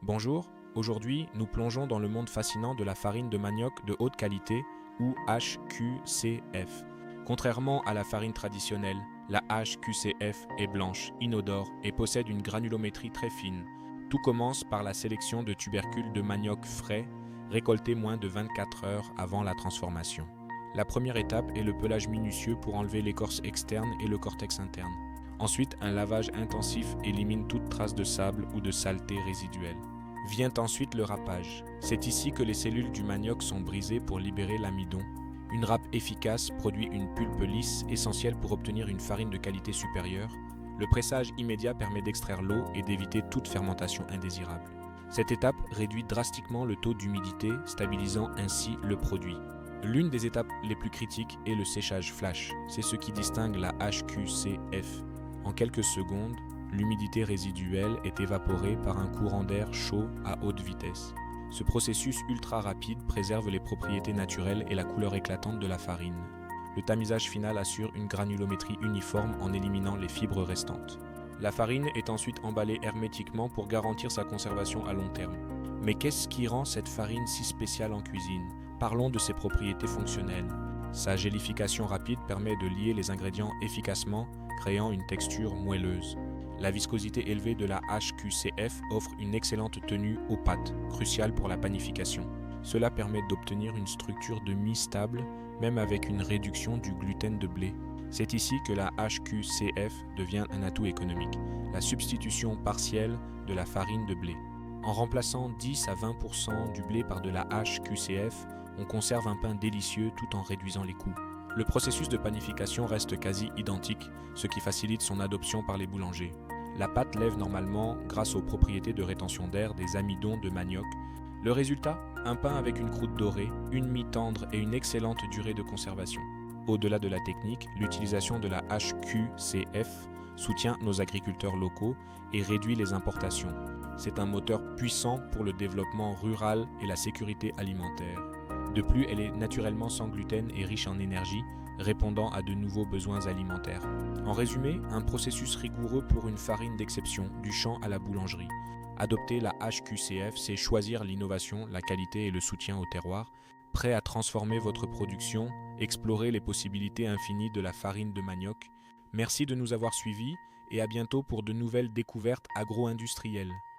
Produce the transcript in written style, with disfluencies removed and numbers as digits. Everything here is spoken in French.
Bonjour, aujourd'hui nous plongeons dans le monde fascinant de la farine de manioc de haute qualité ou HQCF. Contrairement à la farine traditionnelle, la HQCF est blanche, inodore et possède une granulométrie très fine. Tout commence par la sélection de tubercules de manioc frais, récoltés moins de 24 heures avant la transformation. La première étape est le pelage minutieux pour enlever l'écorce externe et le cortex interne. Ensuite, un lavage intensif élimine toute trace de sable ou de saleté résiduelle. Vient ensuite le râpage. C'est ici que les cellules du manioc sont brisées pour libérer l'amidon. Une râpe efficace produit une pulpe lisse essentielle pour obtenir une farine de qualité supérieure. Le pressage immédiat permet d'extraire l'eau et d'éviter toute fermentation indésirable. Cette étape réduit drastiquement le taux d'humidité, stabilisant ainsi le produit. L'une des étapes les plus critiques est le séchage flash. C'est ce qui distingue la HQCF. En quelques secondes, l'humidité résiduelle est évaporée par un courant d'air chaud à haute vitesse. Ce processus ultra rapide préserve les propriétés naturelles et la couleur éclatante de la farine. Le tamisage final assure une granulométrie uniforme en éliminant les fibres restantes. La farine est ensuite emballée hermétiquement pour garantir sa conservation à long terme. Mais qu'est-ce qui rend cette farine si spéciale en cuisine? Parlons de ses propriétés fonctionnelles. Sa gélification rapide permet de lier les ingrédients efficacement, créant une texture moelleuse. La viscosité élevée de la HQCF offre une excellente tenue aux pâtes, cruciale pour la panification. Cela permet d'obtenir une structure de mie stable, même avec une réduction du gluten de blé. C'est ici que la HQCF devient un atout économique, la substitution partielle de la farine de blé. En remplaçant 10 à 20% du blé par de la HQCF, on conserve un pain délicieux tout en réduisant les coûts. Le processus de panification reste quasi identique, ce qui facilite son adoption par les boulangers. La pâte lève normalement grâce aux propriétés de rétention d'air des amidons de manioc. Le résultat? Un pain avec une croûte dorée, une mie tendre et une excellente durée de conservation. Au-delà de la technique, l'utilisation de la HQCF soutient nos agriculteurs locaux et réduit les importations. C'est un moteur puissant pour le développement rural et la sécurité alimentaire. De plus, elle est naturellement sans gluten et riche en énergie, répondant à de nouveaux besoins alimentaires. En résumé, un processus rigoureux pour une farine d'exception, du champ à la boulangerie. Adopter la HQCF, c'est choisir l'innovation, la qualité et le soutien au terroir. Prêt à transformer votre production, explorer les possibilités infinies de la farine de manioc. Merci de nous avoir suivis et à bientôt pour de nouvelles découvertes agro-industrielles.